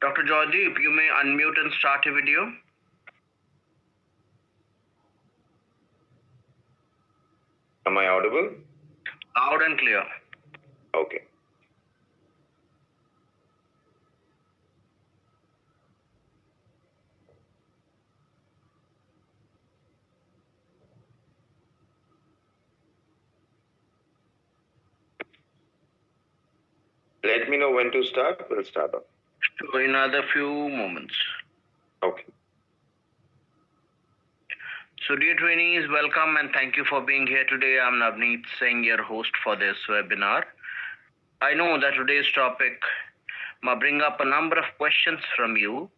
Dr. Joydeep, you may unmute and start your video. Am I audible? Loud and clear. Okay. Let me know when to start. We'll start off. So in another few moments. Okay. So dear trainees, welcome and thank you for being here today. I'm Navneet Singh, your host for this webinar. I know that today's topic might bring up a number of questions from you.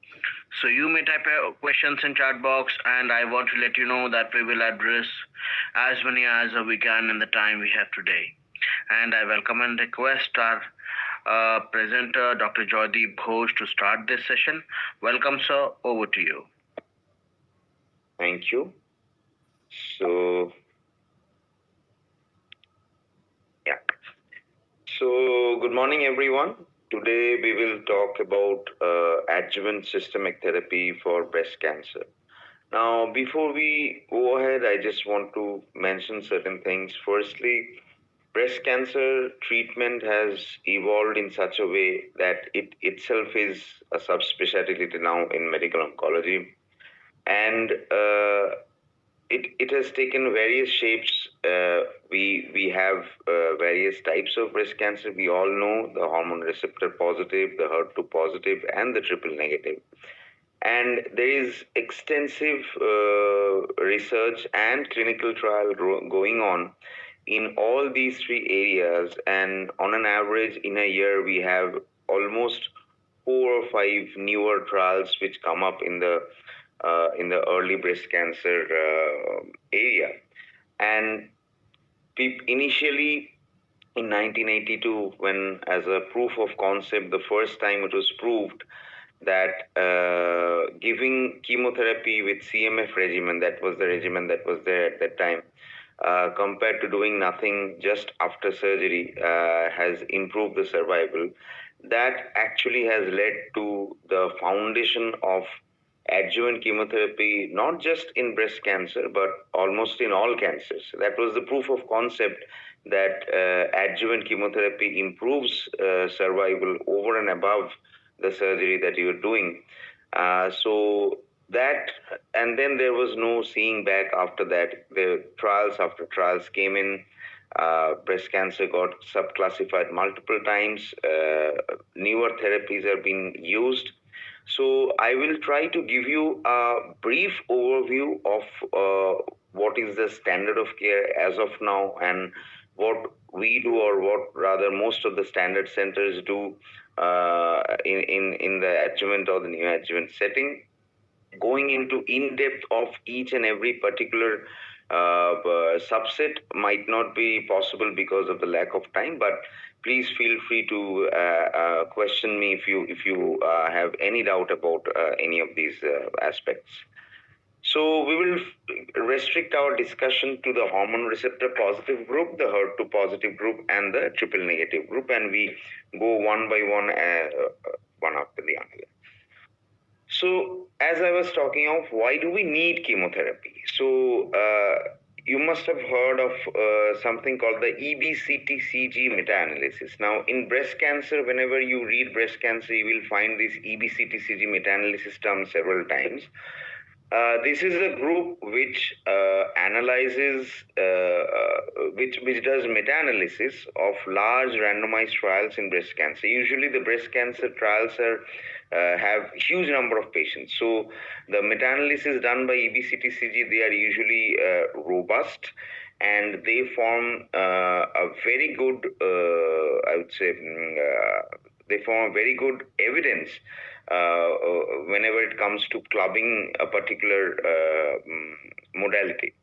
So you may type your questions in chat box and I want to let you know that we will address as many as we can in the time we have today. And I welcome and request our presenter, Dr. Joydeep Ghosh, to start this session. Welcome, sir. Over to you. Thank you. So, yeah. So, good morning, everyone. Today we will talk about adjuvant systemic therapy for breast cancer. Now, before we go ahead, I just want to mention certain things. Firstly, breast cancer treatment has evolved in such a way that it itself is a subspecialty now in medical oncology, and it has taken various shapes. We have various types of breast cancer. We all know the hormone receptor positive, the HER2 positive, and the triple negative. And there is extensive research and clinical trial going on in all these three areas. And on an average, in a year, we have almost 4 or 5 newer trials which come up in the early breast cancer area. And initially in 1982, when as a proof of concept, the first time it was proved that giving chemotherapy with CMF regimen, that was the regimen that was there at that time, compared to doing nothing just after surgery, has improved the survival. That actually has led to the foundation of adjuvant chemotherapy, not just in breast cancer, but almost in all cancers. That was the proof of concept that adjuvant chemotherapy improves survival over and above the surgery that you're doing. So that, and then there was no seeing back after that. The trials after trials came in. Breast cancer got subclassified multiple times. Newer therapies are being used. So I will try to give you a brief overview of what is the standard of care as of now and what we do, or what rather most of the standard centers do in the adjuvant or the neoadjuvant setting. Going into in depth of each and every particular subset might not be possible because of the lack of time, but please feel free to question me if you have any doubt about any of these aspects. So we will restrict our discussion to the hormone receptor positive group, the HER2 positive group, and the triple negative group, and we go one by one, one after the other. So, as I was talking of, why do we need chemotherapy? So, you must have heard of something called the EBCTCG meta-analysis. Now, in breast cancer, whenever you read breast cancer, you will find this EBCTCG meta-analysis term several times. This is a group which analyzes, which does meta-analysis of large randomized trials in breast cancer. Usually, the breast cancer trials have huge number of patients. So, the meta-analysis done by EBCTCG, they are usually robust, and they form a very good, I would say, they form a very good evidence whenever it comes to clubbing a particular modality.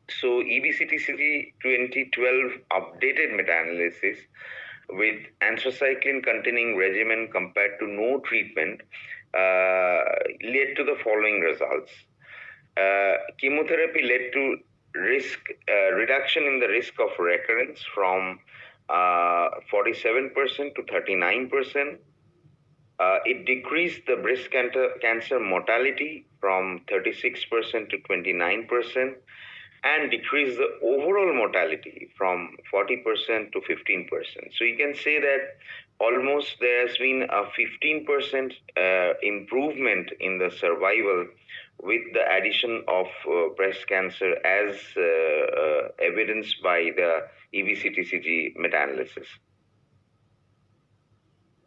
So EBCTCG 2012 updated meta-analysis with anthracycline containing regimen compared to no treatment led to the following results. Chemotherapy led to risk reduction in the risk of recurrence from 47% to 39%. It decreased the breast cancer mortality from 36% to 29% and decreased the overall mortality from 40% to 15%. So you can say that almost there has been a 15% improvement in the survival with the addition of breast cancer as evidenced by the EBCTCG meta-analysis.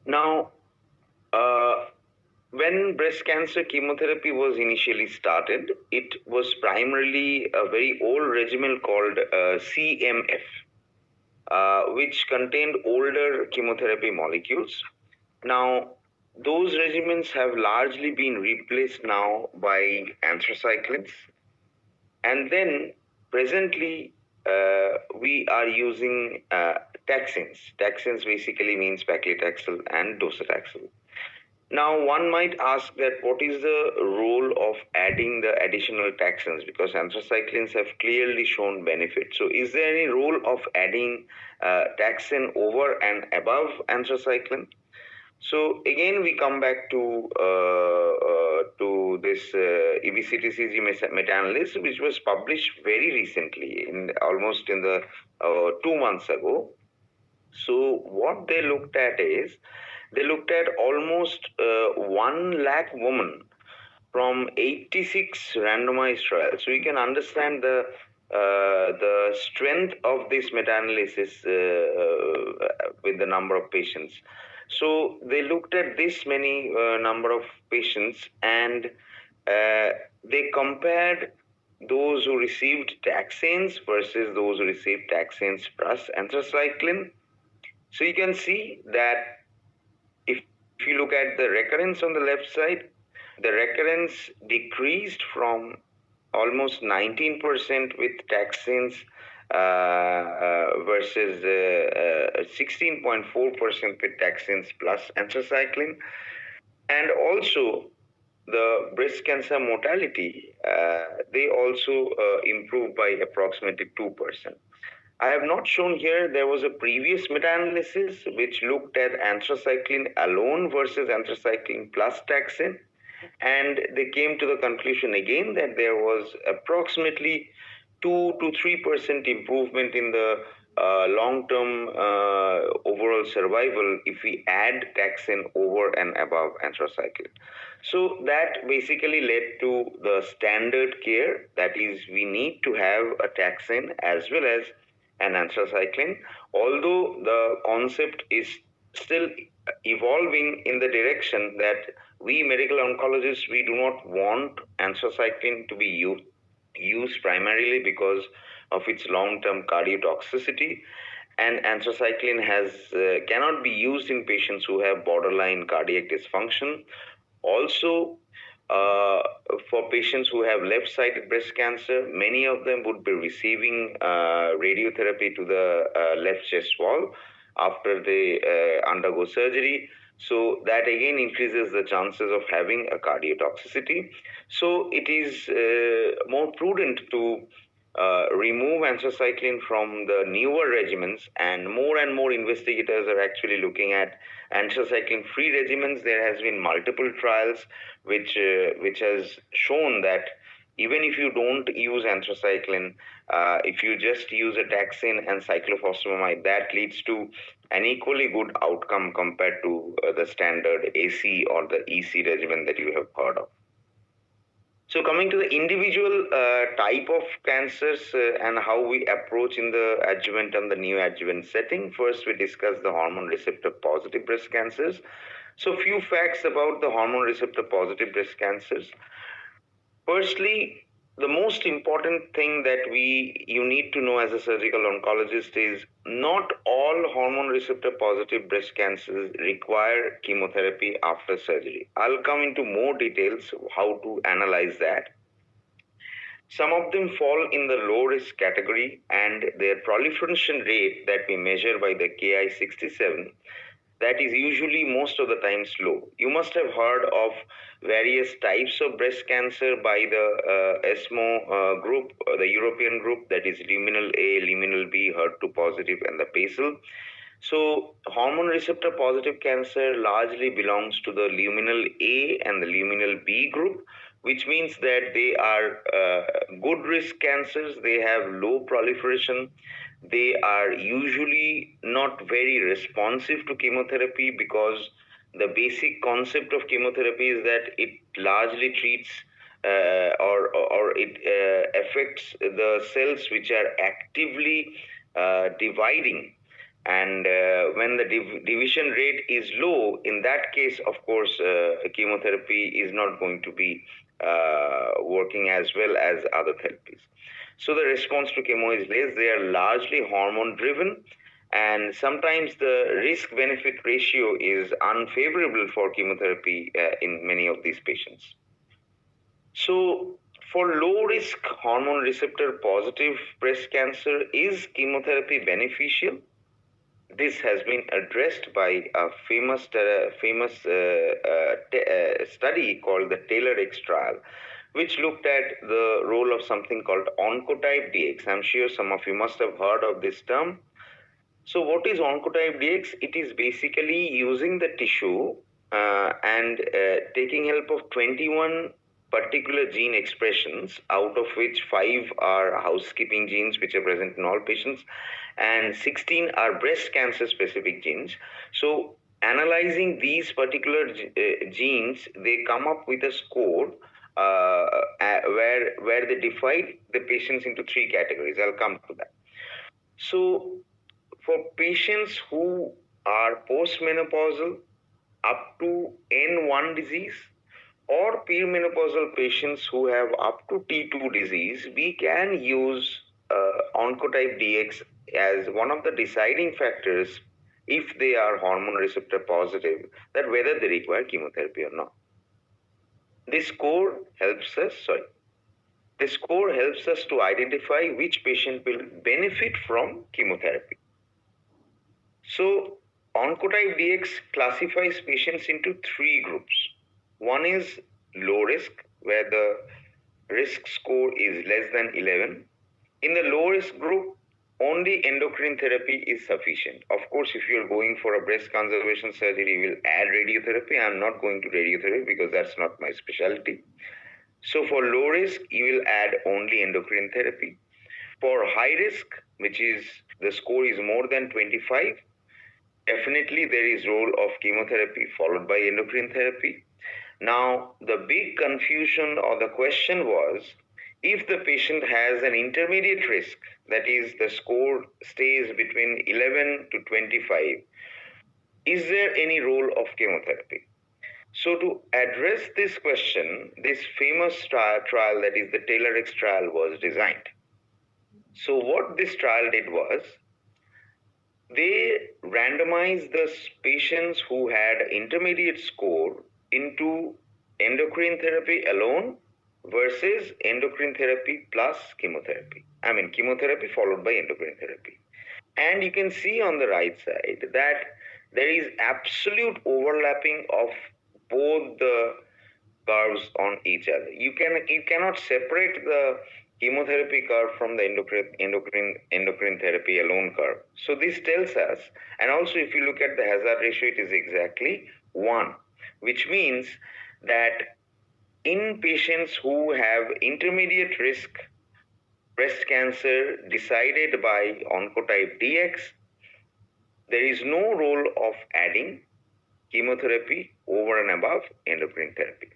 Now, when breast cancer chemotherapy was initially started, it was primarily a very old regimen called CMF, which contained older chemotherapy molecules. Now, those regimens have largely been replaced now by anthracyclines. And then presently, we are using taxanes. Taxanes basically means paclitaxel and docetaxel. Now, one might ask that what is the role of adding the additional taxanes, because anthracyclines have clearly shown benefit. So, is there any role of adding taxane over and above anthracycline? So again, we come back to this EBCTCG meta-analysis, which was published very recently, almost in the 2 months ago. So what they looked at is, they looked at almost 1 lakh women from 86 randomized trials. So you can understand the strength of this meta-analysis with the number of patients. So they looked at this many number of patients, and they compared those who received taxanes versus those who received taxanes plus anthracycline. So you can see that if you look at the recurrence on the left side, the recurrence decreased from almost 19% with taxanes versus 16.4% with taxanes plus anthracycline. And also the breast cancer mortality, they also improved by approximately 2%. I have not shown here, there was a previous meta-analysis which looked at anthracycline alone versus anthracycline plus taxane, and they came to the conclusion again that there was approximately 2 to 3% improvement in the long-term overall survival if we add taxane over and above anthracycline. So that basically led to the standard care, that is, we need to have a taxane as well as an anthracycline, although the concept is still evolving in the direction that we medical oncologists, we do not want anthracycline to be used primarily because of its long-term cardiotoxicity, and anthracycline cannot be used in patients who have borderline cardiac dysfunction. Also, for patients who have left-sided breast cancer, many of them would be receiving radiotherapy to the left chest wall after they undergo surgery. So that again increases the chances of having a cardiotoxicity. So it is more prudent to remove anthracycline from the newer regimens, and more investigators are actually looking at anthracycline-free regimens. There has been multiple trials which has shown that even if you don't use anthracycline, if you just use a taxane and cyclophosphamide, that leads to an equally good outcome compared to the standard AC or the EC regimen that you have heard of. So coming to the individual type of cancers and how we approach in the adjuvant and the neoadjuvant setting, first we discuss the hormone receptor positive breast cancers. So few facts about the hormone receptor positive breast cancers. Firstly, the most important thing that you need to know as a surgical oncologist is not all hormone receptor positive breast cancers require chemotherapy after surgery. I'll come into more details how to analyze that. Some of them fall in the low risk category, and their proliferation rate that we measure by the Ki-67, that is usually most of the time slow. You must have heard of various types of breast cancer by the ESMO group, the European group, that is luminal A, luminal B, HER2 positive, and the basal. So hormone receptor positive cancer largely belongs to the luminal A and the luminal B group, which means that they are good risk cancers. They have low proliferation. They are usually not very responsive to chemotherapy, because the basic concept of chemotherapy is that it largely treats or it affects the cells which are actively dividing, and when the division rate is low, in that case, of course, chemotherapy is not going to be working as well as other therapies. So the response to chemo is less. They are largely hormone driven, and sometimes the risk benefit ratio is unfavorable for chemotherapy in many of these patients. So for low risk hormone receptor positive breast cancer, is chemotherapy beneficial? This has been addressed by a famous study called the Taylor-X trial, which looked at the role of something called oncotype DX. I'm sure some of you must have heard of this term. So what is oncotype DX? It is basically using the tissue and taking help of 21 particular gene expressions, out of which 5 are housekeeping genes which are present in all patients, and 16 are breast cancer specific genes. So analyzing these particular genes, they come up with a score where they divide the patients into 3 categories. I'll come to that. So for patients who are postmenopausal up to N1 disease, or perimenopausal patients who have up to T2 disease, we can use oncotype DX as one of the deciding factors, if they are hormone receptor positive, that whether they require chemotherapy or not. This score helps us to identify which patient will benefit from chemotherapy. So oncotype DX classifies patients into 3 groups. One is low risk, where the risk score is less than 11. In the low risk group, only endocrine therapy is sufficient. Of course, if you're going for a breast conservation surgery, you will add radiotherapy. I'm not going to radiotherapy because that's not my specialty. So for low risk, you will add only endocrine therapy. For high risk, which is the score is more than 25, definitely there is role of chemotherapy followed by endocrine therapy. Now, the big confusion or the question was, if the patient has an intermediate risk, that is the score stays between 11 to 25, is there any role of chemotherapy? So to address this question, this famous trial, that is the Taylor-X trial, was designed. So what this trial did was, they randomized the patients who had intermediate score into endocrine therapy alone versus endocrine therapy plus chemotherapy. I mean, chemotherapy followed by endocrine therapy. And you can see on the right side that there is absolute overlapping of both the curves on each other. You cannot separate the chemotherapy curve from the endocrine therapy alone curve. So this tells us, and also if you look at the hazard ratio, it is exactly 1, which means that in patients who have intermediate risk breast cancer decided by oncotype DX, there is no role of adding chemotherapy over and above endocrine therapy.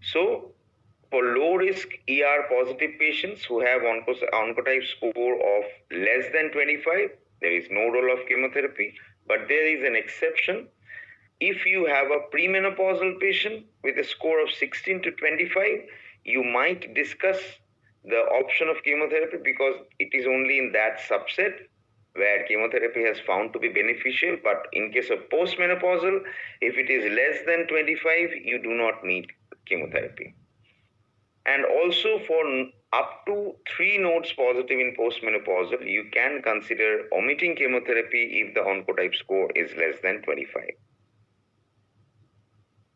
So for low risk ER positive patients who have oncotype score of less than 25, there is no role of chemotherapy, but there is an exception. If you have a premenopausal patient with a score of 16 to 25, you might discuss the option of chemotherapy, because it is only in that subset where chemotherapy has found to be beneficial. But in case of postmenopausal, if it is less than 25, you do not need chemotherapy. And also for up to 3 nodes positive in postmenopausal, you can consider omitting chemotherapy if the oncotype score is less than 25.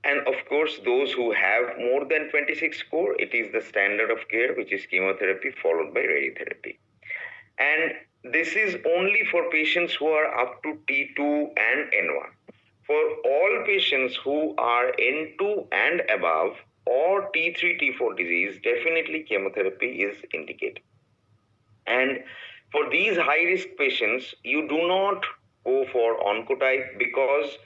And of course, those who have more than 26 score, it is the standard of care, which is chemotherapy followed by radiotherapy. And this is only for patients who are up to T2 and N1. For all patients who are N2 and above or T3, T4 disease, definitely chemotherapy is indicated. And for these high risk patients, you do not go for oncotype because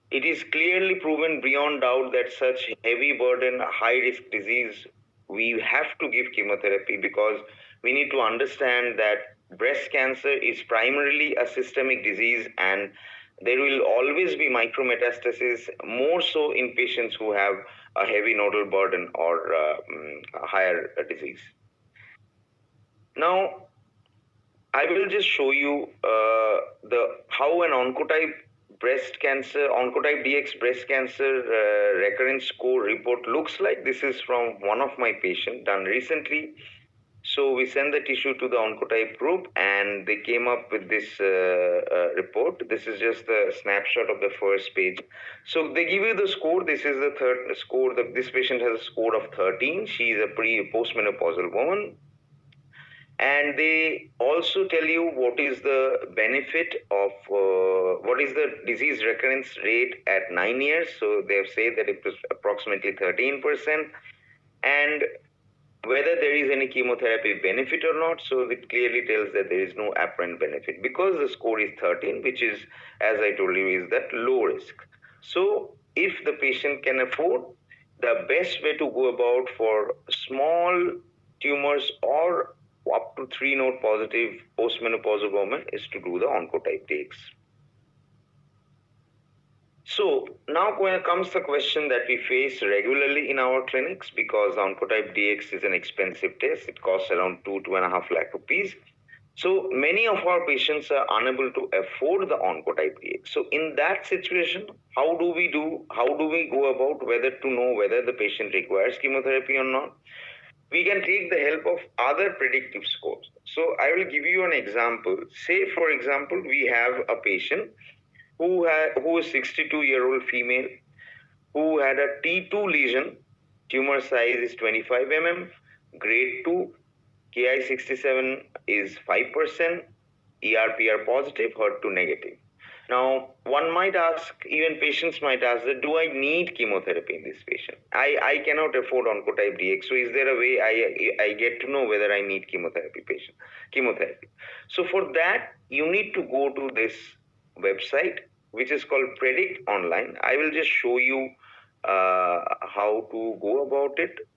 it is clearly proven beyond doubt that such heavy burden, high risk disease, we have to give chemotherapy because we need to understand that breast cancer is primarily a systemic disease and there will always be micrometastasis, more so in patients who have a heavy nodal burden or a higher disease. Now, I will just show you the how an oncotype DX breast cancer recurrence score report looks like. This is from one of my patients done recently. So we send the tissue to the oncotype group and they came up with this report. This is just a snapshot of the first page. So they give you the score. This is the third score. This patient has a score of 13. She is a postmenopausal woman. And they also tell you what is the benefit of what is the disease recurrence rate at 9 years. So they have said that it was approximately 13%, and whether there is any chemotherapy benefit or not. So it clearly tells that there is no apparent benefit because the score is 13, which is, as I told you, is that low risk. So if the patient can afford, the best way to go about for small tumors or up to 3 node positive postmenopausal women is to do the oncotype DX. So now comes the question that we face regularly in our clinics because oncotype DX is an expensive test. It costs around 2.5 lakh rupees. So many of our patients are unable to afford the oncotype DX. So in that situation, how do we go about whether to know whether the patient requires chemotherapy or not? We can take the help of other predictive scores. So I will give you an example. Say, for example, we have a patient who is 62-year-old female who had a T2 lesion. Tumor size is 25 mm, grade 2, Ki67 is 5%, ERPR positive, HER2 negative. Now, one might ask, even patients might ask, that do I need chemotherapy in this patient? I cannot afford oncotype DX, so is there a way I get to know whether I need chemotherapy? So for that, you need to go to this website, which is called Predict Online. I will just show you how to go about it.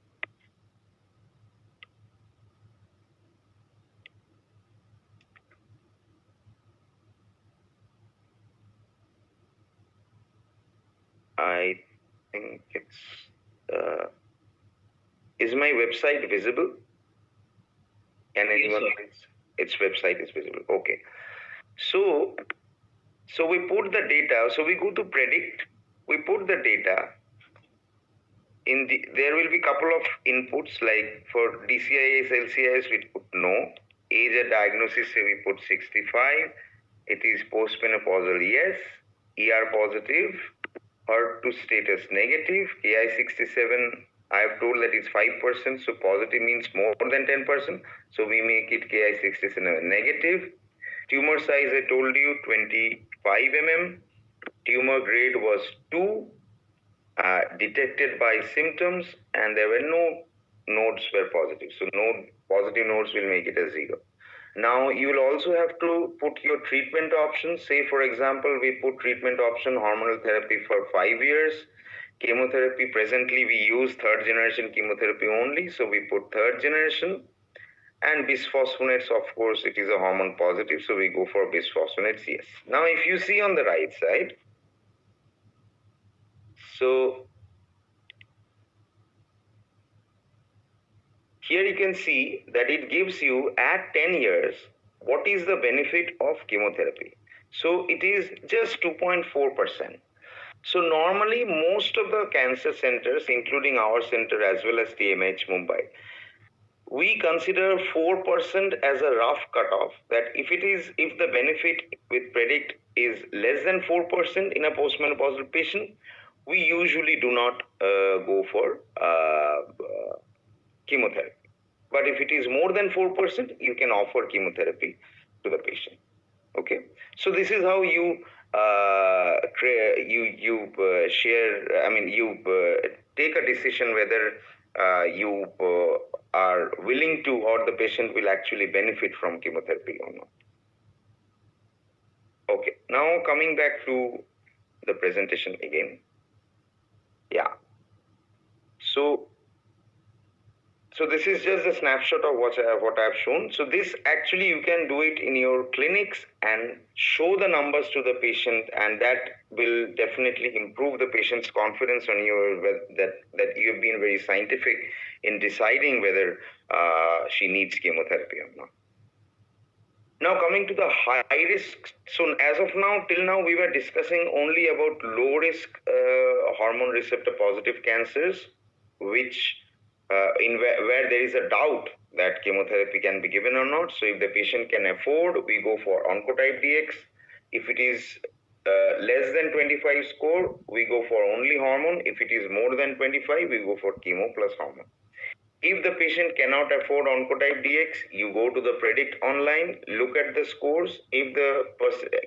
I think it's is my website visible? Can anyone? Yes, its website is visible. Okay. So we put the data. So we go to predict. We put the data. There will be couple of inputs like for DCIS, LCIS we put no. Age at diagnosis say we put 65. It is postmenopausal yes. ER positive. HER2 status negative. Ki67 I have told that it's 5%, so positive means more than 10%. So we make it Ki67 negative. Tumor size I told you 25 mm. Tumor grade was 2. Detected by symptoms, and there were no nodes were positive. So positive nodes will make it a 0. Now you will also have to put your treatment options. Say for example, we put treatment option hormonal therapy for 5 years. Chemotherapy, presently we use third generation chemotherapy only. So we put third generation. And bisphosphonates, of course, it is a hormone positive. So we go for bisphosphonates, yes. Now if you see on the right side, so here you can see that it gives you at 10 years what is the benefit of chemotherapy. So it is just 2.4%. So normally most of the cancer centers, including our center as well as TMH Mumbai, we consider 4% as a rough cutoff, that if the benefit with predict is less than 4% in a postmenopausal patient, we usually do not go for chemotherapy. but if it is more than 4%, you can offer chemotherapy to the patient. Okay, so this is how you share. I mean, you take a decision whether you are willing to, or the patient will actually benefit from chemotherapy or not. Okay, now coming back to the presentation again. Yeah. So this is just a snapshot of what I've shown. So this actually you can do it in your clinics and show the numbers to the patient, and that will definitely improve the patient's confidence on that you have been very scientific in deciding whether she needs chemotherapy or not. Now coming to the high risk. So as of now, till now, we were discussing only about low risk hormone receptor positive cancers, which where there is a doubt that chemotherapy can be given or not. So if the patient can afford, we go for Oncotype DX. If it is less than 25 score, we go for only hormone. If it is more than 25, we go for chemo plus hormone. If the patient cannot afford Oncotype DX, you go to the Predict online, look at the scores. If the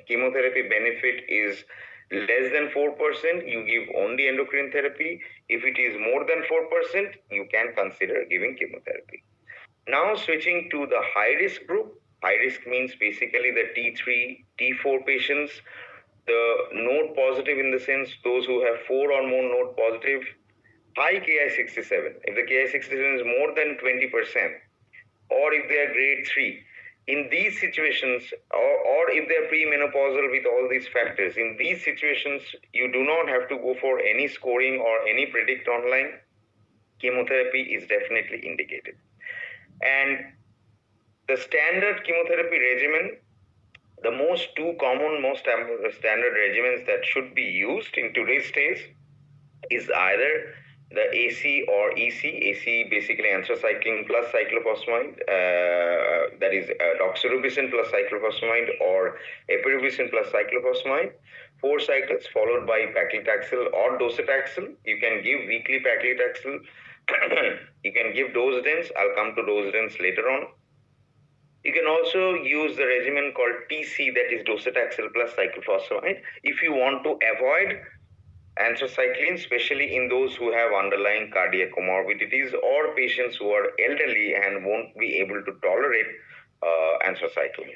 chemotherapy benefit is less than 4%, you give only endocrine therapy. If it is more than 4%, you can consider giving chemotherapy. Now switching to the high risk group. High risk means basically the T3, T4 patients, the node positive in the sense those who have 4 or more node positive, high Ki67. If the Ki67 is more than 20%, or if they are grade 3, in these situations, or if they are premenopausal with all these factors, in these situations, you do not have to go for any scoring or any Predict online. Chemotherapy is definitely indicated. And the standard chemotherapy regimen, the most standard regimens that should be used in today's days is either the AC or EC. AC basically anthracycline plus cyclophosphamide, that is doxorubicin plus cyclophosphamide or epirubicin plus cyclophosphamide. 4 cycles followed by paclitaxel or docetaxel. You can give weekly paclitaxel. You can give dose dense. I'll come to dose dense later on. You can also use the regimen called TC, that is docetaxel plus cyclophosphamide, if you want to avoid anthracycline, especially in those who have underlying cardiac comorbidities or patients who are elderly and won't be able to tolerate anthracycline.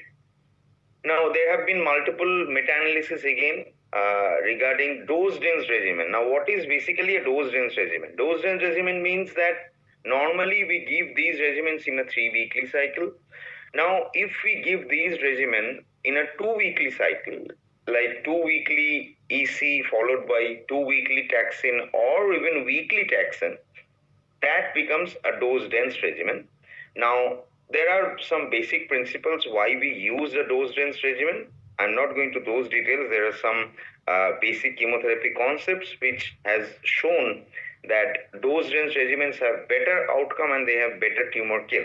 Now, there have been multiple meta-analysis again regarding dose-dense regimen. Now, what is basically a dose-dense regimen? Dose-dense regimen means that normally we give these regimens in a 3-weekly cycle. Now, if we give these regimen in a 2-weekly cycle, like 2 weekly EC followed by 2 weekly taxane or even weekly taxane, that becomes a dose-dense regimen. Now, there are some basic principles why we use a dose-dense regimen. I'm not going to those details. There are some basic chemotherapy concepts which has shown that dose-dense regimens have better outcome and they have better tumor kill.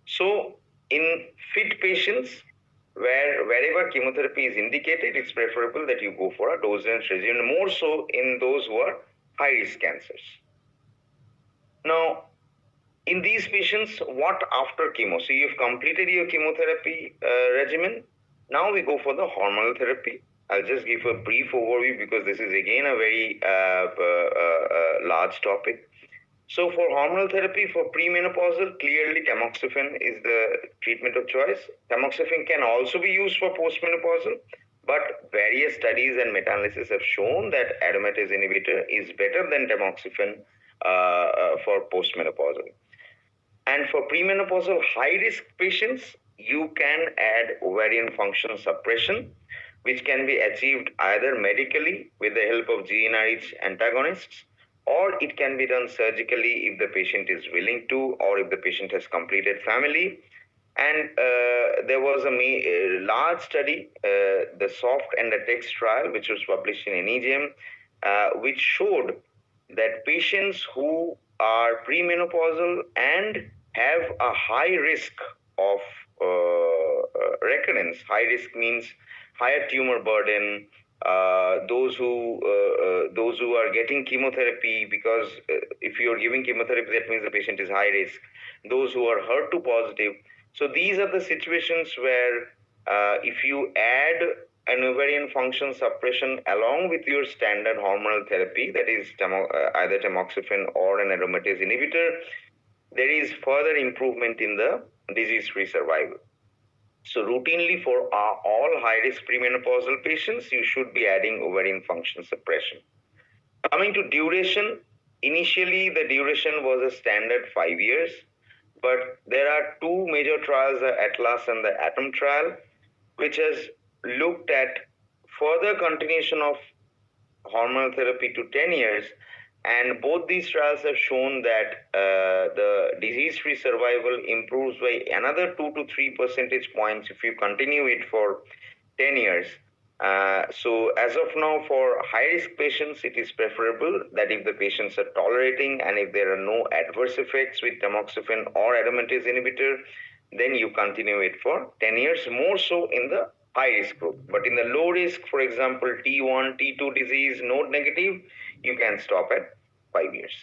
So, in fit patients, wherever chemotherapy is indicated, it's preferable that you go for a dose-dense regimen, more so in those who are high-risk cancers. Now, in these patients, what after chemo? So you've completed your chemotherapy regimen. Now we go for the hormonal therapy. I'll just give a brief overview because this is again a very large topic. So for hormonal therapy for premenopausal, clearly tamoxifen is the treatment of choice. Tamoxifen can also be used for postmenopausal, but various studies and meta-analysis have shown that aromatase inhibitor is better than tamoxifen for postmenopausal. And for premenopausal high-risk patients, you can add ovarian function suppression, which can be achieved either medically with the help of GnRH antagonists, or it can be done surgically if the patient is willing to, or if the patient has completed family. And there was a large study, the SOFT and the TEXT trial, which was published in NEJM, which showed that patients who are premenopausal and have a high risk of recurrence. High risk means higher tumor burden, those who are getting chemotherapy, because if you are giving chemotherapy, that means the patient is high risk. Those who are HER2 positive. So these are the situations where if you add an ovarian function suppression along with your standard hormonal therapy, that is either tamoxifen or an aromatase inhibitor, there is further improvement in the disease-free survival. So routinely for all high-risk premenopausal patients, you should be adding ovarian function suppression. Coming to duration, initially the duration was a standard 5 years, but there are two major trials, the Atlas and the Atom trial, which has looked at further continuation of hormonal therapy to 10 years, and both these trials have shown that the disease-free survival improves by another 2 to 3 percentage points if you continue it for 10 years. So as of now, for high-risk patients, it is preferable that if the patients are tolerating and if there are no adverse effects with tamoxifen or aromatase inhibitor, then you continue it for 10 years, more so in the high-risk group. But in the low risk, for example, T1, T2 disease, node negative, you can stop at 5 years.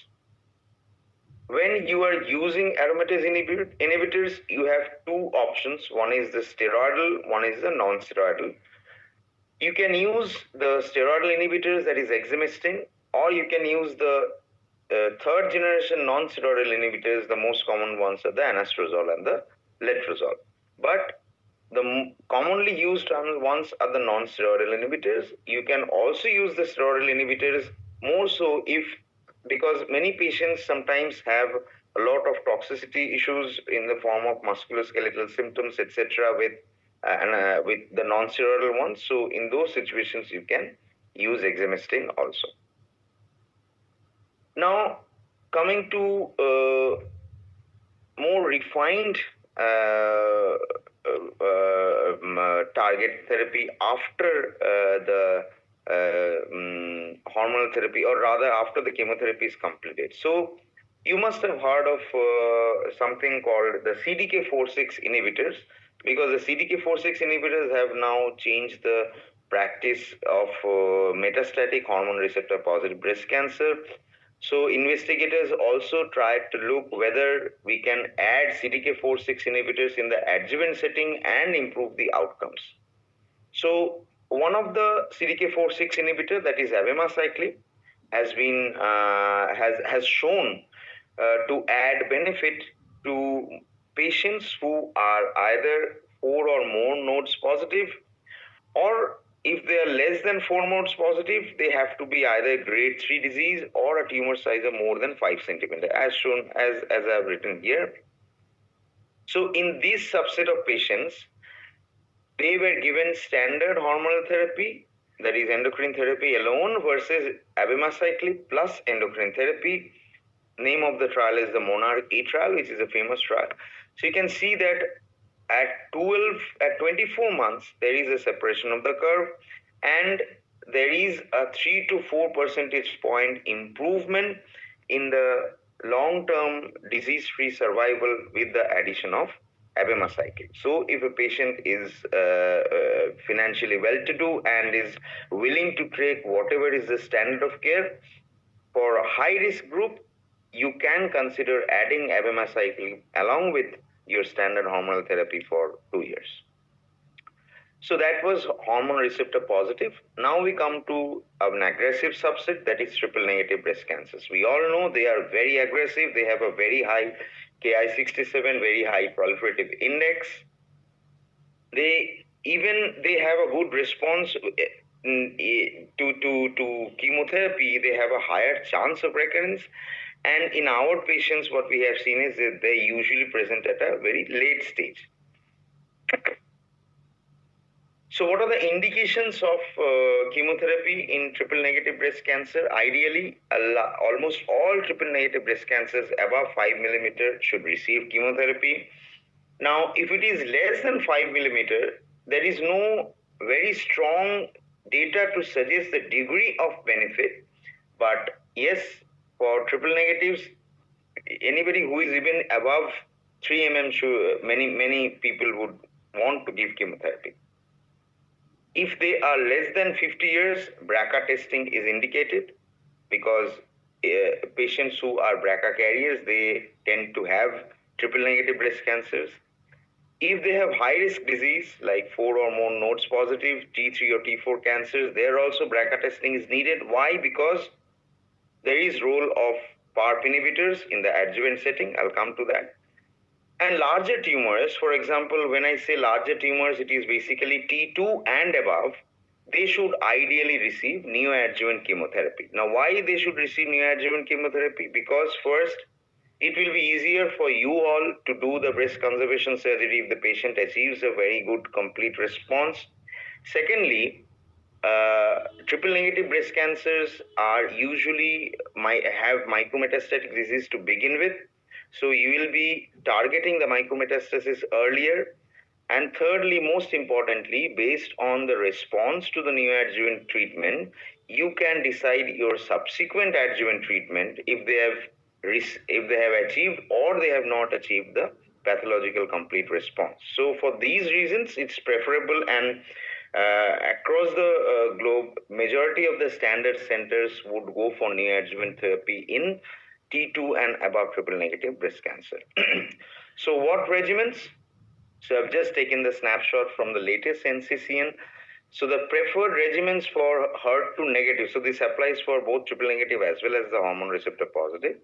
When you are using aromatase inhibitors, you have two options. One is the steroidal, one is the non-steroidal. You can use the steroidal inhibitors, that is exemestane, or you can use the third generation non-steroidal inhibitors. The most common ones are the anastrozole and the letrozole. But the commonly used ones are the non-steroidal inhibitors. You can also use the steroidal inhibitors more so because many patients sometimes have a lot of toxicity issues in the form of musculoskeletal symptoms, etc. with the non-steroidal ones. So in those situations, you can use exemestane also. Now, coming to more refined target therapy after the hormonal therapy, or rather after the chemotherapy is completed. So you must have heard of something called the CDK4/6 inhibitors, because the CDK4/6 inhibitors have now changed the practice of metastatic hormone receptor positive breast cancer. So investigators also tried to look whether we can add CDK4/6 inhibitors in the adjuvant setting and improve the outcomes. So one of the CDK4/6 inhibitor, that is abemaciclib, has shown to add benefit to patients who are either 4 or more nodes positive, or if they are less than 4 nodes positive, they have to be either grade 3 disease or a tumor size of more than 5 centimeter, as shown as I have written here. So in this subset of patients, they were given standard hormonal therapy, that is endocrine therapy alone, versus abemaciclib plus endocrine therapy. Name of the trial is the Monarch A trial, which is a famous trial. So you can see that at 24 months, there is a separation of the curve, and there is a 3 to 4 percentage point improvement in the long-term disease-free survival with the addition of abemaciclib. So if a patient is financially well-to-do and is willing to take whatever is the standard of care, for a high-risk group, you can consider adding abemaciclib along with your standard hormonal therapy for 2 years. So that was hormone receptor positive. Now we come to an aggressive subset, that is triple negative breast cancers. We all know they are very aggressive. They have a very high Ki-67, very high proliferative index. They have a good response to chemotherapy. They have a higher chance of recurrence. And in our patients, what we have seen is that they usually present at a very late stage. So what are the indications of chemotherapy in triple negative breast cancer? Ideally, almost all triple negative breast cancers above 5 millimeter should receive chemotherapy. Now, if it is less than 5 millimeter, there is no very strong data to suggest the degree of benefit. But yes, for triple negatives, anybody who is even above 3 mm, many people would want to give chemotherapy. If they are less than 50 years, BRCA testing is indicated because patients who are BRCA carriers, they tend to have triple negative breast cancers. If they have high risk disease like 4 or more nodes positive, T3 or T4 cancers, there also BRCA testing is needed. Why? Because there is role of PARP inhibitors in the adjuvant setting. I'll come to that. And larger tumors, for example, when I say larger tumors, it is basically T2 and above. They should ideally receive neoadjuvant chemotherapy. Now, why they should receive neoadjuvant chemotherapy? Because first, it will be easier for you all to do the breast conservation surgery if the patient achieves a very good complete response. Secondly, triple negative breast cancers are usually have micrometastatic disease to begin with, so you will be targeting the micrometastasis earlier. And thirdly, most importantly, based on the response to the neoadjuvant treatment, you can decide your subsequent adjuvant treatment if they have achieved or they have not achieved the pathological complete response. So for these reasons, it's preferable, and across the globe, majority of the standard centers would go for neoadjuvant therapy in T2 and above triple negative breast cancer. So what regimens? So I've just taken the snapshot from the latest NCCN. So the preferred regimens for HER2 negative, so this applies for both triple negative as well as the hormone receptor positive.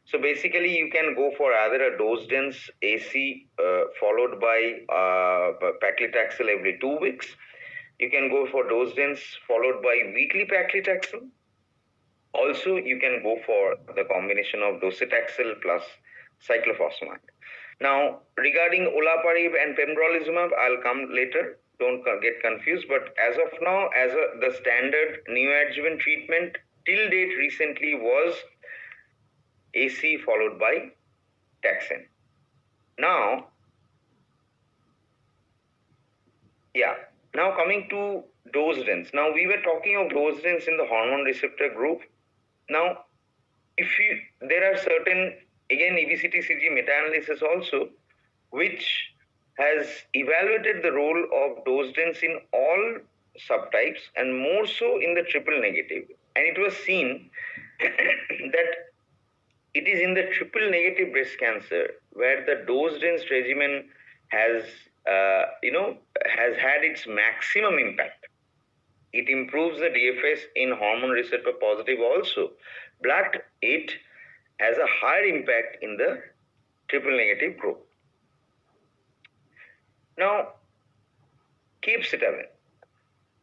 So basically you can go for either a dose dense AC followed by paclitaxel every 2 weeks. You can go for dose dense followed by weekly paclitaxel. Also, you can go for the combination of docetaxel plus cyclophosphamide. Now, regarding olaparib and pembrolizumab, I'll come later. Don't get confused. But as of now, the standard neoadjuvant treatment till date recently was AC followed by taxane. Now, now coming to dose dense. Now, we were talking of dose dense in the hormone receptor group. Now, there are certain, again, EBCT-CG meta-analysis also, which has evaluated the role of dose dense in all subtypes and more so in the triple negative. And it was seen that it is in the triple negative breast cancer where the dose dense regimen has had its maximum impact. It improves the DFS in hormone receptor positive also, but it has a higher impact in the triple negative group. Now, capecitabine.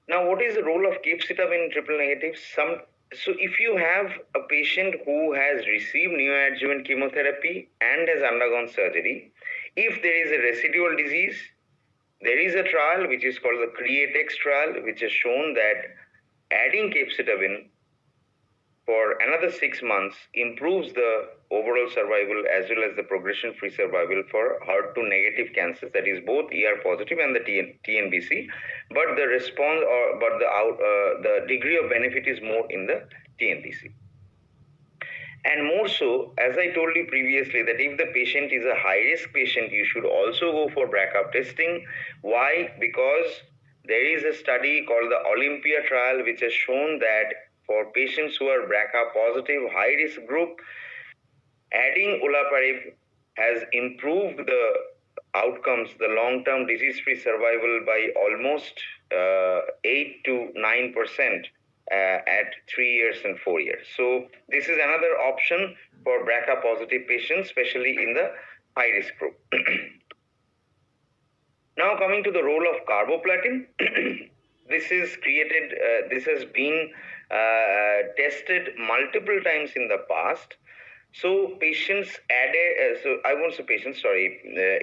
Now, what is the role of capecitabine in triple negative? So if you have a patient who has received neoadjuvant chemotherapy and has undergone surgery, if there is a residual disease, there is a trial which is called the CREATE-X trial, which has shown that adding capecitabine for another 6 months improves the overall survival as well as the progression-free survival for HER2 negative cancers, that is both ER positive and the TNBC. But the response the degree of benefit is more in the TNBC. And more so, as I told you previously, that if the patient is a high-risk patient, you should also go for BRCA testing. Why? Because there is a study called the Olympia trial, which has shown that for patients who are BRCA positive, high-risk group, adding olaparib has improved the outcomes, the long-term disease-free survival by almost 8 to 9%. At 3 years and 4 years. So this is another option for BRCA positive patients, especially in the high risk group. Now coming to the role of carboplatin, this has been tested multiple times in the past. So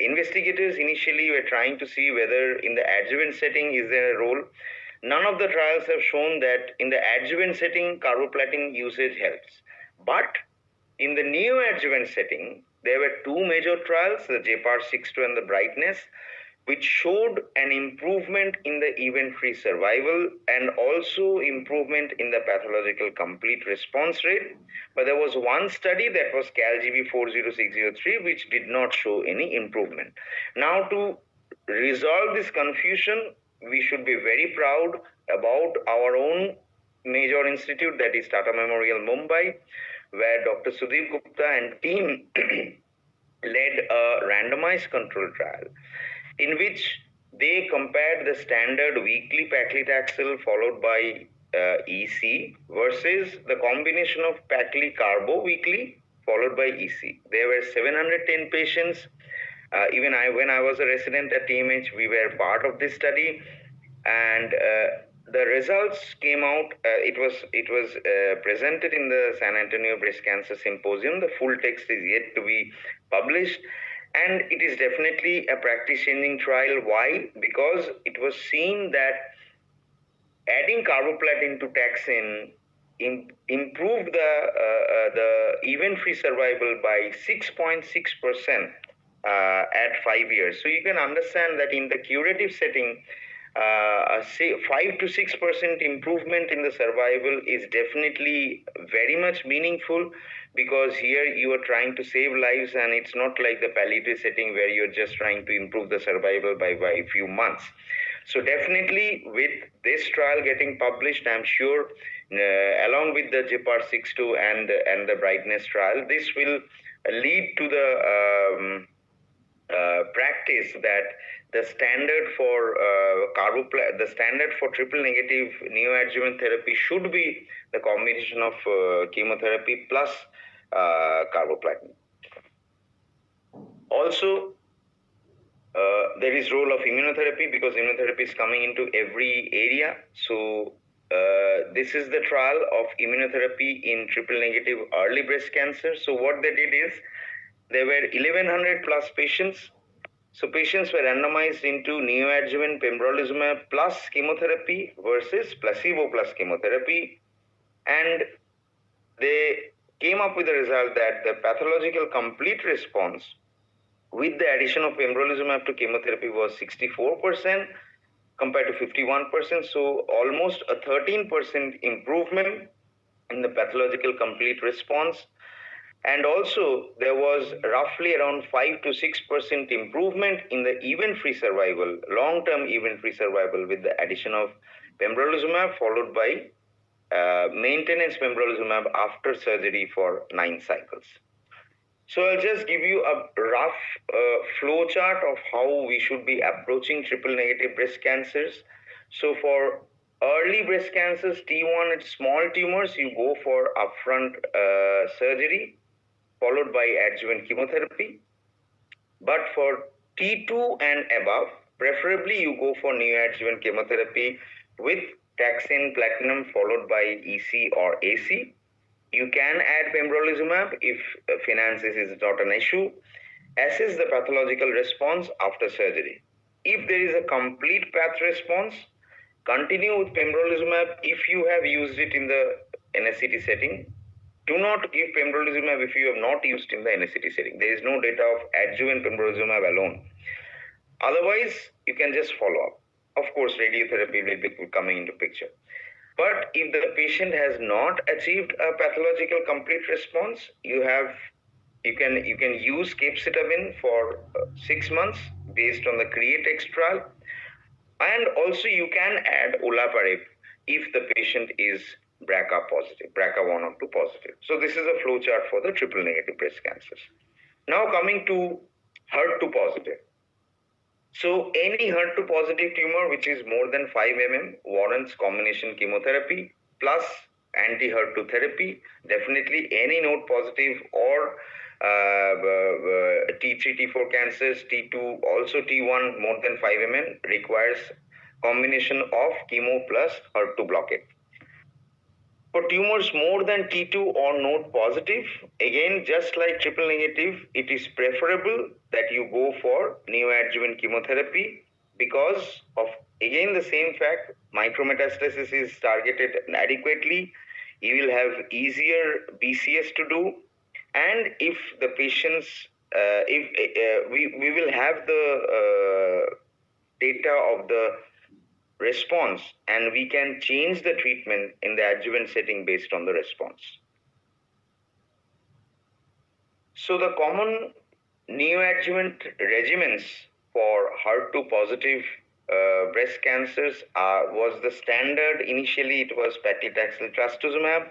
investigators initially were trying to see whether in the adjuvant setting is there a role. None of the trials have shown that in the adjuvant setting, carboplatin usage helps. But in the neoadjuvant setting, there were 2 major trials, the JPAR-62 and the Brightness, which showed an improvement in the event-free survival and also improvement in the pathological complete response rate. But there was one study, that was CALGB 40603, which did not show any improvement. Now, to resolve this confusion, we should be very proud about our own major institute, that is Tata Memorial Mumbai, where Dr. Sudeep Gupta and team led a randomized control trial in which they compared the standard weekly paclitaxel followed by EC versus the combination of pacli carbo weekly followed by EC. There were 710 patients. Even when I was a resident at TMH, we were part of this study, and the results came out. It was presented in the San Antonio Breast Cancer Symposium. The full text is yet to be published, and it is definitely a practice-changing trial. Why? Because it was seen that adding carboplatin to taxane improved the event-free survival by 6.6% at 5 years. So you can understand that in the curative setting, say 5 to 6% improvement in the survival is definitely very much meaningful, because here you are trying to save lives, and it's not like the palliative setting where you're just trying to improve the survival by a few months. So definitely with this trial getting published, I'm sure along with the GPAR 6.2 and the brightness trial, this will lead to the practice that the standard for the standard for triple negative neoadjuvant therapy should be the combination of chemotherapy plus carboplatin. Also, there is role of immunotherapy, because immunotherapy is coming into every area. So this is the trial of immunotherapy in triple negative early breast cancer. So what they did is, there were 1100 plus patients. So patients were randomized into neoadjuvant pembrolizumab plus chemotherapy versus placebo plus chemotherapy, and they came up with the result that the pathological complete response with the addition of pembrolizumab to chemotherapy was 64% compared to 51%. So almost a 13% improvement in the pathological complete response. And also there was roughly around 5 to 6% improvement in the event-free survival, long-term event-free survival, with the addition of pembrolizumab followed by maintenance pembrolizumab after surgery for 9 cycles. So I'll just give you a rough flow chart of how we should be approaching triple negative breast cancers. So for early breast cancers, T1 and small tumors, you go for upfront surgery followed by adjuvant chemotherapy. But for T2 and above, preferably you go for neoadjuvant chemotherapy with taxane platinum followed by EC or AC. You can add pembrolizumab if finances is not an issue. Assess the pathological response after surgery. If there is a complete path response, continue with pembrolizumab if you have used it in the NSCT setting. Do not give pembrolizumab if you have not used in the NSCT setting. There is no data of adjuvant pembrolizumab alone. Otherwise, you can just follow up. Of course, radiotherapy will be coming into picture. But if the patient has not achieved a pathological complete response, you can use capecitabine for 6 months based on the CREATE-X trial, and also you can add olaparib if the patient is BRCA positive, BRCA1 or 2 positive. So this is a flow chart for the triple negative breast cancers. Now coming to HER2 positive. So any HER2 positive tumor which is more than 5 mm warrants combination chemotherapy plus anti-HER2 therapy. Definitely any node positive or T3, T4 cancers, T2, also T1 more than 5 mm requires combination of chemo plus HER2 blockade. For tumors more than T2 or node positive, again, just like triple negative, it is preferable that you go for neoadjuvant chemotherapy because of, again, the same fact, micrometastasis is targeted adequately. You will have easier BCS to do. And if the patients, we will have the data of the response, and we can change the treatment in the adjuvant setting based on the response. So the common neoadjuvant regimens for HER2 positive breast cancers was the standard. Initially, it was paclitaxel trastuzumab,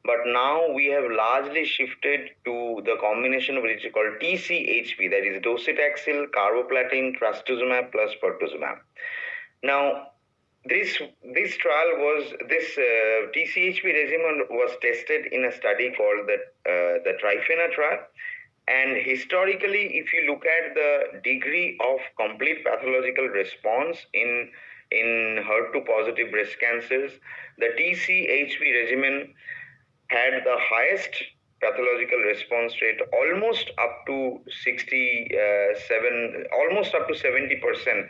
but now we have largely shifted to the combination of which is called TCHP, that is docetaxel, carboplatin, trastuzumab plus pertuzumab. Now, this TCHP regimen was tested in a study called the Trifena trial. And historically, if you look at the degree of complete pathological response in HER2 positive breast cancers, the TCHP regimen had the highest pathological response rate, almost up to 70%.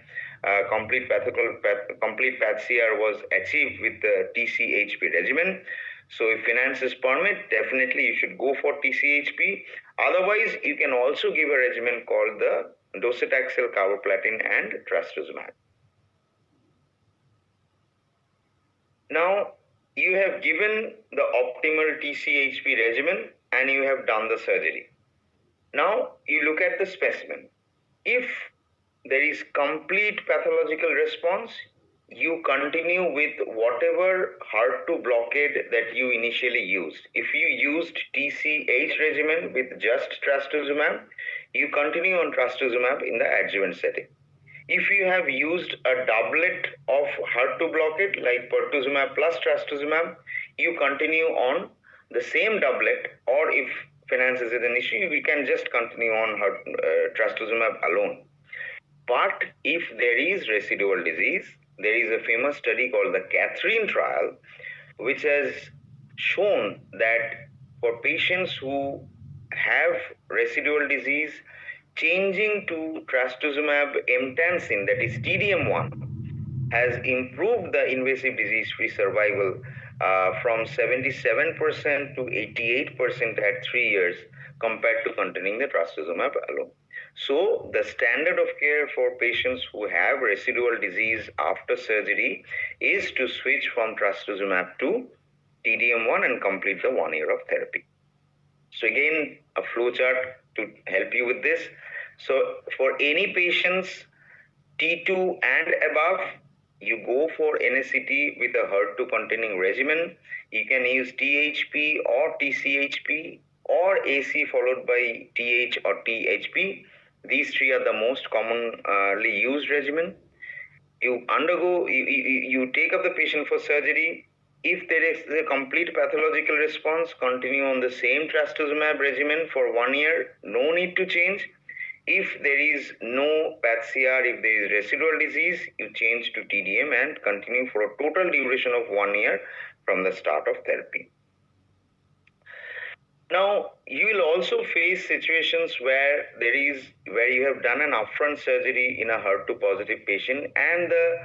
Complete PathCR was achieved with the TCHP regimen. So if finances permit, definitely you should go for TCHP. Otherwise, you can also give a regimen called the docetaxel, carboplatin, and trastuzumab. Now, you have given the optimal TCHP regimen and you have done the surgery. Now, you look at the specimen. If there is complete pathological response, you continue with whatever HER2 blockade that you initially used. If you used TCH regimen with just trastuzumab, you continue on trastuzumab in the adjuvant setting. If you have used a doublet of HER2 blockade like pertuzumab plus trastuzumab, you continue on the same doublet, or if finances is an issue, we can just continue on trastuzumab alone. But if there is residual disease, there is a famous study called the Catherine trial, which has shown that for patients who have residual disease, changing to trastuzumab emtansine, that is TDM1, has improved the invasive disease-free survival from 77% to 88% at 3 years compared to continuing the trastuzumab alone. So the standard of care for patients who have residual disease after surgery is to switch from trastuzumab to TDM1 and complete the 1 year of therapy. So again, a flowchart to help you with this. So for any patients T2 and above, you go for NSCT with a HER2 containing regimen. You can use THP or TCHP or AC followed by TH or THP. These three are the most commonly used regimen. You take up the patient for surgery. If there is a complete pathological response, continue on the same trastuzumab regimen for 1 year. No need to change. If there is no PathCR, if there is residual disease, you change to TDM and continue for a total duration of 1 year from the start of therapy. Now, you will also face situations where you have done an upfront surgery in a HER2 positive patient and the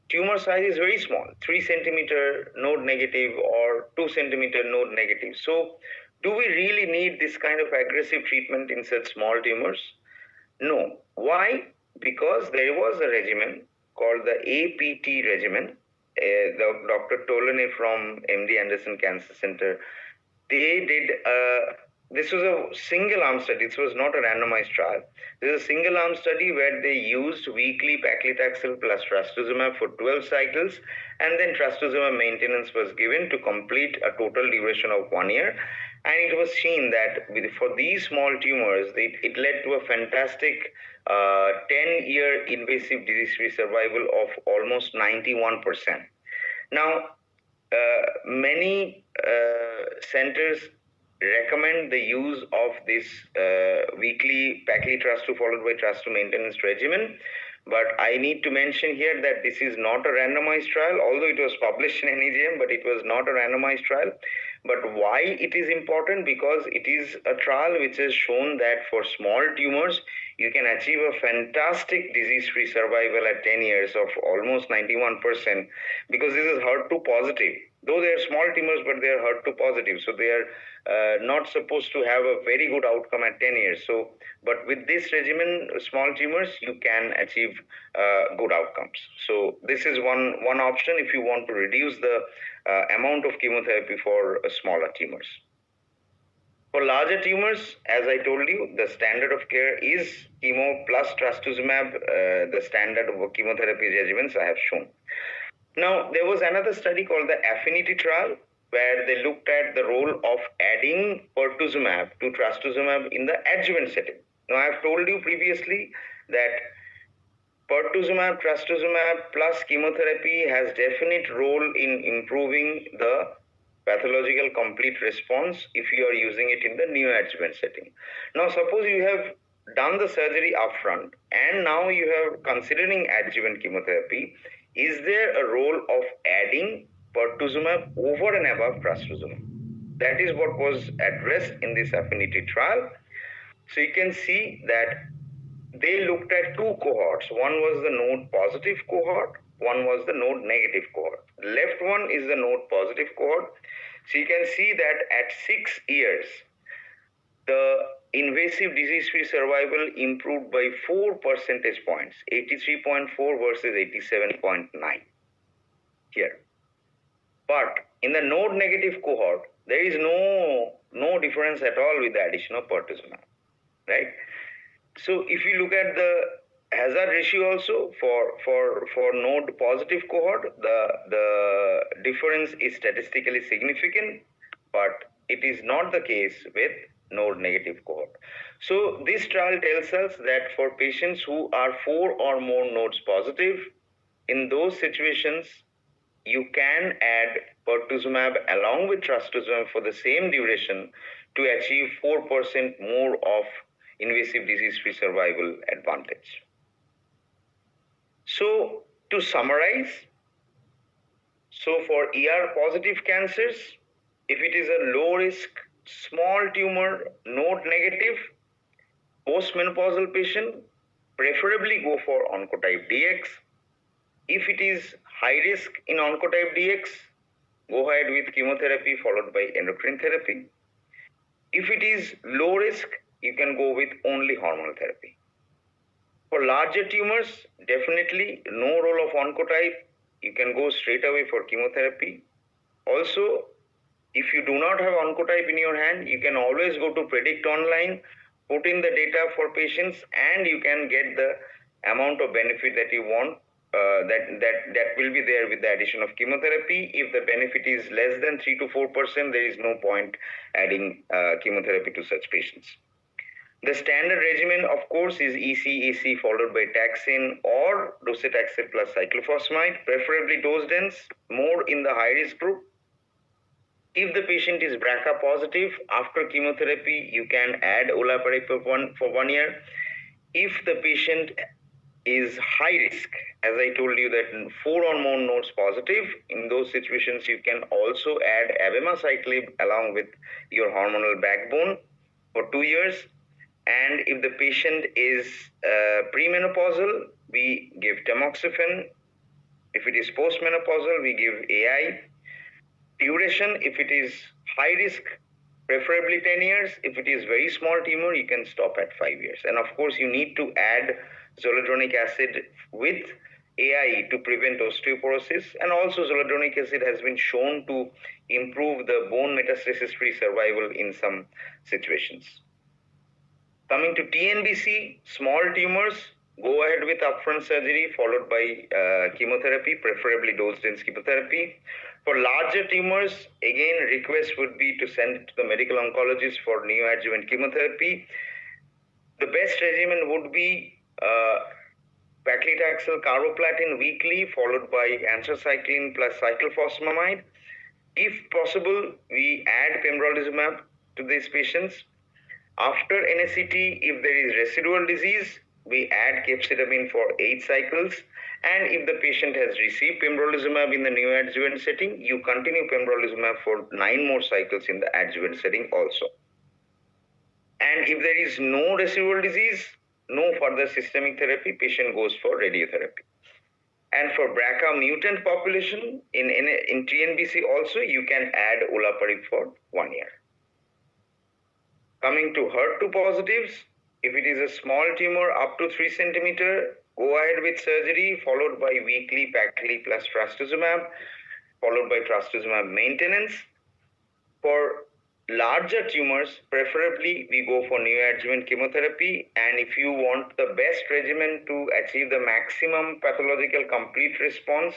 tumor size is very small, 3 centimeter node negative or 2 centimeter node negative. So, do we really need this kind of aggressive treatment in such small tumors? No. Why? Because there was a regimen called the APT regimen. Dr. Tolone from MD Anderson Cancer Center, they did this was a single arm study. This was not a randomized trial. This is a single arm study where they used weekly paclitaxel plus trastuzumab for 12 cycles, and then trastuzumab maintenance was given to complete a total duration of 1 year. And it was seen that for these small tumors, it led to a fantastic 10-year invasive disease-free survival of almost 91%. Now, many centers recommend the use of this weekly paclitaxel followed by trastu maintenance regimen. But I need to mention here that this is not a randomized trial, although it was published in NEJM, but it was not a randomized trial. But why it is important? Because it is a trial which has shown that for small tumors, you can achieve a fantastic disease-free survival at 10 years of almost 91%, because this is HER2 positive. Though they are small tumors, but they are HER2 positive, so they are not supposed to have a very good outcome at 10 years. So, but with this regimen, small tumors, you can achieve good outcomes. So this is one option if you want to reduce the amount of chemotherapy for smaller tumors. For larger tumors, as I told you, the standard of care is chemo plus trastuzumab, the standard of chemotherapy regimens I have shown. Now, there was another study called the Affinity trial where they looked at the role of adding pertuzumab to trastuzumab in the adjuvant setting. Now, I have told you previously that pertuzumab, trastuzumab plus chemotherapy has definite role in improving the pathological complete response if you are using it in the neoadjuvant setting. Now, suppose you have done the surgery upfront and now you are considering adjuvant chemotherapy. Is there a role of adding pertuzumab over and above trastuzumab? That is what was addressed in this affinity trial. So you can see that they looked at two cohorts. One was the node positive cohort, one was the node negative cohort. The left one is the node positive cohort. So you can see that at 6 years, the invasive disease-free survival improved by 4 percentage points, 83.4 versus 87.9 here. But in the node negative cohort, there is no difference at all with the addition of pertuzumab, right? So if you look at the hazard ratio also for node positive cohort, the difference is statistically significant, but it is not the case with node negative cohort. So this trial tells us that for patients who are 4 or more nodes positive, in those situations, you can add pertuzumab along with trastuzumab for the same duration to achieve 4% more of invasive disease-free survival advantage. So to summarize, so for ER positive cancers, if it is a low risk, small tumor, node negative, postmenopausal patient, preferably go for oncotype DX. If it is high risk in oncotype DX, go ahead with chemotherapy followed by endocrine therapy. If it is low risk, you can go with only hormonal therapy. For larger tumors, definitely no role of oncotype. You can go straight away for chemotherapy. Also, if you do not have oncotype in your hand, you can always go to Predict Online, put in the data for patients, and you can get the amount of benefit that you want. That will be there with the addition of chemotherapy. If the benefit is less than 3 to 4%, there is no point adding chemotherapy to such patients. The standard regimen, of course, is EC followed by taxane or docetaxel plus cyclophosphamide, preferably dose dense, more in the high risk group. If the patient is BRCA positive, after chemotherapy, you can add olaparib for 1 year. If the patient is high risk, as I told you that 4 or more nodes positive, in those situations you can also add abemaciclib along with your hormonal backbone for 2 years. And if the patient is premenopausal, we give tamoxifen. If it is postmenopausal, we give AI. Duration, if it is high risk, preferably 10 years. If it is very small tumor, you can stop at 5 years. And of course, you need to add zoledronic acid with AI to prevent osteoporosis. And also zoledronic acid has been shown to improve the bone metastasis-free survival in some situations. Coming to TNBC, small tumors, go ahead with upfront surgery followed by chemotherapy, preferably dose-dense chemotherapy. For larger tumors, again, request would be to send it to the medical oncologist for neoadjuvant chemotherapy. The best regimen would be paclitaxel carboplatin weekly followed by anthracycline plus cyclophosphamide. If possible, we add pembrolizumab to these patients. After NSCT, if there is residual disease, we add capecitabine for 8 cycles. And if the patient has received pembrolizumab in the neoadjuvant setting, you continue pembrolizumab for 9 more cycles in the adjuvant setting also. And if there is no residual disease, no further systemic therapy, patient goes for radiotherapy. And for BRCA mutant population, in TNBC also, you can add olaparib for 1 year. Coming to HER2 positives, if it is a small tumor up to 3 centimeter, go ahead with surgery followed by weekly pacli plus trastuzumab, followed by trastuzumab maintenance. For larger tumors, preferably we go for neoadjuvant chemotherapy. And if you want the best regimen to achieve the maximum pathological complete response,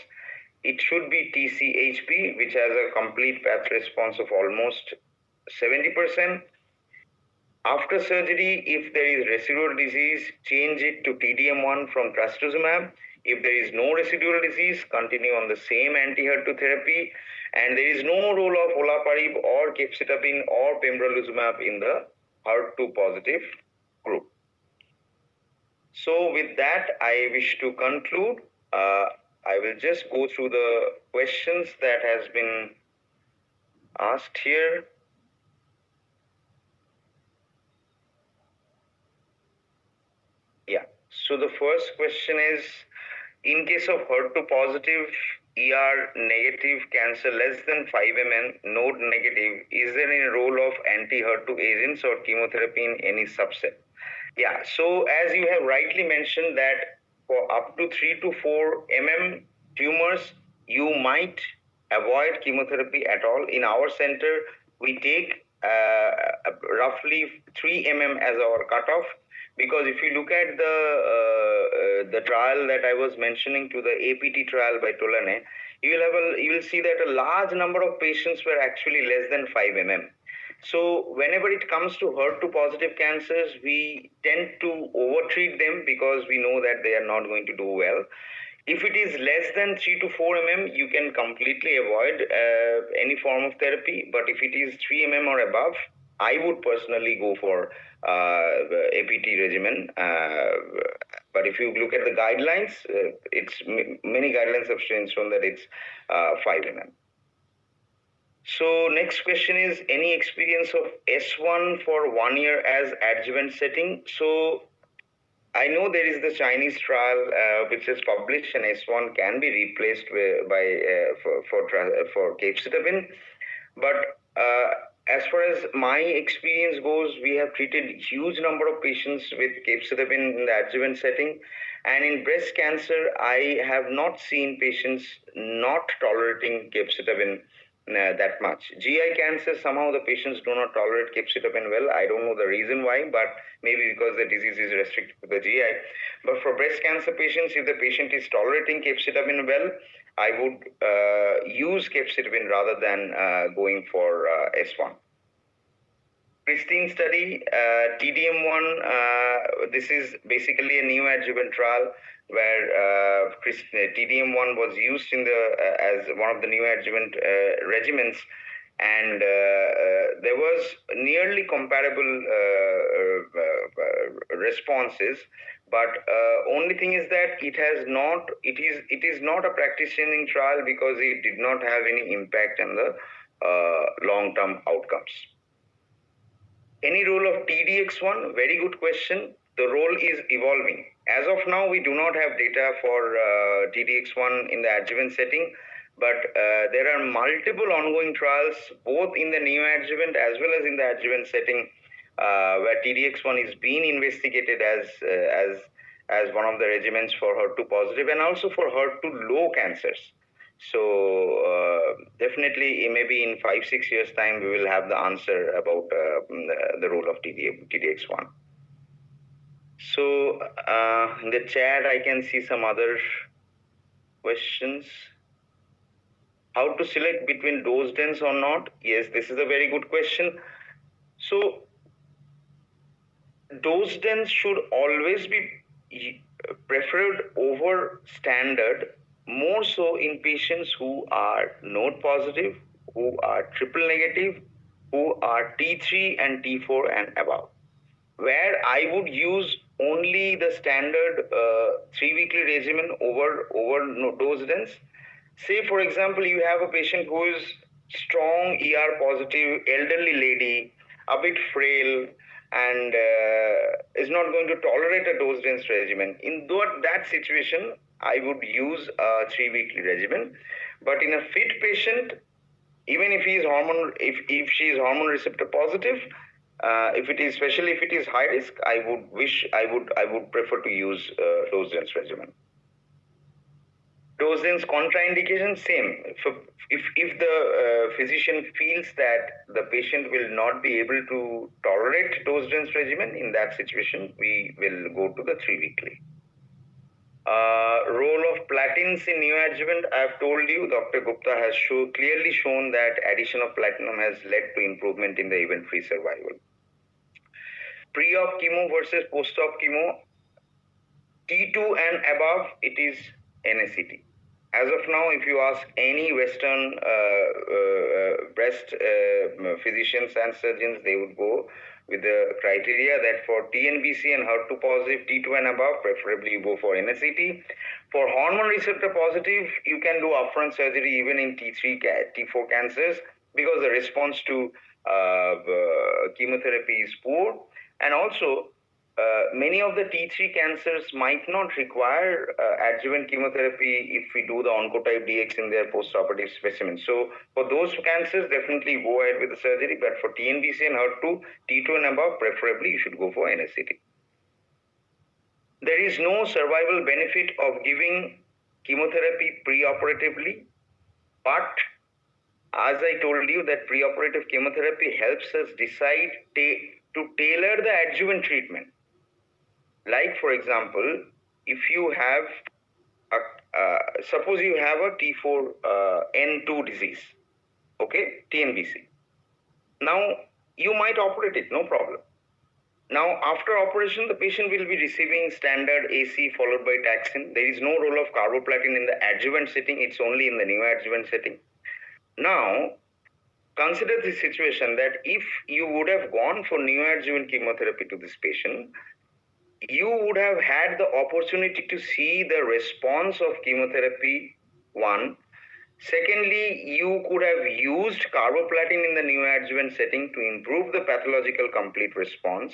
it should be TCHP, which has a complete path response of almost 70%. After surgery, if there is residual disease, change it to TDM1 from trastuzumab. If there is no residual disease, continue on the same anti-HER2 therapy. And there is no role of olaparib or capecitabine or pembrolizumab in the HER2 positive group. So with that, I wish to conclude. I will just go through the questions that has been asked here. Yeah. So the first question is, in case of HER2 positive, ER negative cancer less than 5 mm, node negative, is there any role of anti-HER2 agents or chemotherapy in any subset? Yeah, so as you have rightly mentioned that for up to 3 to 4 mm tumors, you might avoid chemotherapy at all. In our center, we take roughly 3 mm as our cutoff, because if you look at the trial that I was mentioning to the APT trial by Tolane, you will see that a large number of patients were actually less than 5 mm. So whenever it comes to HER2 positive cancers, we tend to overtreat them because we know that they are not going to do well. If it is less than 3 to 4 mm, you can completely avoid any form of therapy. But if it is 3 mm or above, I would personally go for APT regimen. But if you look at the guidelines, many guidelines have shown that it's 5 mm. So next question is, any experience of S1 for 1 year as adjuvant setting? So I know there is the Chinese trial which is published, and S1 can be replaced for capecitabine. But as far as my experience goes, we have treated huge number of patients with capecitabine in the adjuvant setting, and in breast cancer, I have not seen patients not tolerating capecitabine that much. GI cancer, somehow the patients do not tolerate capecitabine well. I don't know the reason why, but maybe because the disease is restricted to the GI. But for breast cancer patients, if the patient is tolerating capecitabine well, I would use capecitabine rather than going for S1. Pristine study, TDM1, this is basically a neoadjuvant trial where TDM1 was used in as one of the neoadjuvant regimens, and there was nearly comparable responses. But only thing is that it is not a practice-changing trial because it did not have any impact on the long-term outcomes. Any role of TDX1? Very good question. The role is evolving. As of now, we do not have data for TDX1 in the adjuvant setting, but there are multiple ongoing trials, both in the neoadjuvant as well as in the adjuvant setting, where TDX1 is being investigated as one of the regimens for HER2 positive and also for HER2 low cancers. So definitely, maybe in 5-6 years' time, we will have the answer about the role of TDX1. So in the chat, I can see some other questions. How to select between dose dense or not? Yes, this is a very good question. So dose dense should always be preferred over standard, more so in patients who are node positive, who are triple negative, who are T3 and T4 and above, where I would use only the standard 3-weekly regimen over dose dense. Say, for example, you have a patient who is strong ER positive, elderly lady, a bit frail, and is not going to tolerate a dose dense regimen. In that situation, I would use a 3-weekly regimen. But in a fit patient, even if if she is hormone receptor positive, especially if it is high risk, I would prefer to use dose dense regimen. Dose range contraindication, same. If the physician feels that the patient will not be able to tolerate dose range regimen, in that situation, we will go to the 3 weekly. Role of platins in neoadjuvant, I have told you, Dr. Gupta has clearly shown that addition of platinum has led to improvement in the event-free survival. Pre-op chemo versus post-op chemo, T2 and above, it is NSCT. As of now, if you ask any Western breast physicians and surgeons, they would go with the criteria that for TNBC and HER2 positive, T2 and above, preferably you go for NSCT. For hormone receptor positive, you can do upfront surgery even in T3, T4 cancers because the response to chemotherapy is poor. And also, many of the T3 cancers might not require adjuvant chemotherapy if we do the oncotype DX in their postoperative specimen. So for those cancers, definitely go ahead with the surgery. But for TNBC and HER2, T2 and above, preferably you should go for NSCT. There is no survival benefit of giving chemotherapy preoperatively, but as I told you that preoperative chemotherapy helps us decide to tailor the adjuvant treatment. Like, for example, if you have, suppose you have a T4N2 disease, okay, TNBC. Now, you might operate it, no problem. Now, after operation, the patient will be receiving standard AC followed by taxane. There is no role of carboplatin in the adjuvant setting, it's only in the neoadjuvant setting. Now, consider the situation that if you would have gone for neoadjuvant chemotherapy to this patient, you would have had the opportunity to see the response of chemotherapy, one. Secondly, you could have used carboplatin in the neoadjuvant setting to improve the pathological complete response.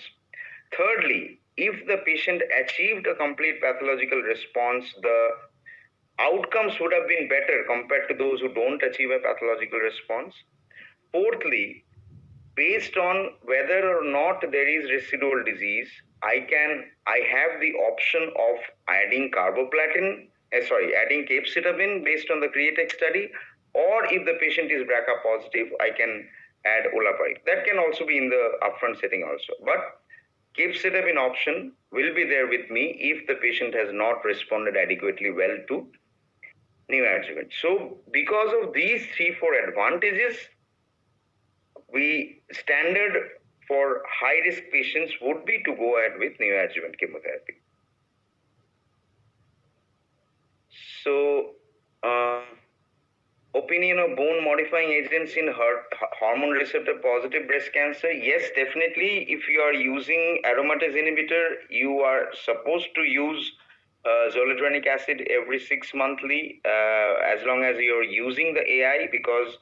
Thirdly, if the patient achieved a complete pathological response, the outcomes would have been better compared to those who don't achieve a pathological response. Fourthly, based on whether or not there is residual disease, I have the option of adding adding capecitabine based on the CREATEX study, or if the patient is BRCA positive, I can add olaparib. That can also be in the upfront setting also. But capecitabine option will be there with me if the patient has not responded adequately well to neoadjuvant. So because of these 3-4 advantages, standard for high-risk patients would be to go ahead with neoadjuvant chemotherapy. So, opinion of bone-modifying agents in hormone receptor-positive breast cancer, yes, definitely. If you are using aromatase inhibitor, you are supposed to use zoledronic acid every 6 monthly, as long as you are using the AI, because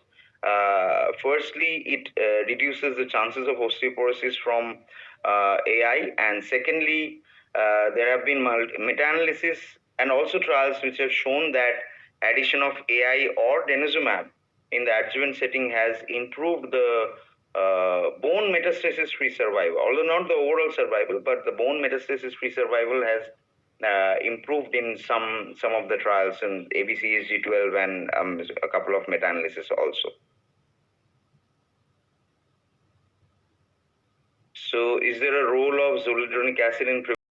firstly, it reduces the chances of osteoporosis from AI, and secondly, there have been meta-analysis and also trials which have shown that addition of AI or denosumab in the adjuvant setting has improved the bone metastasis-free survival, although not the overall survival, but the bone metastasis-free survival has improved in some of the trials in ABCSG12 and a couple of meta-analysis also. So, is there a role of zoledronic acid in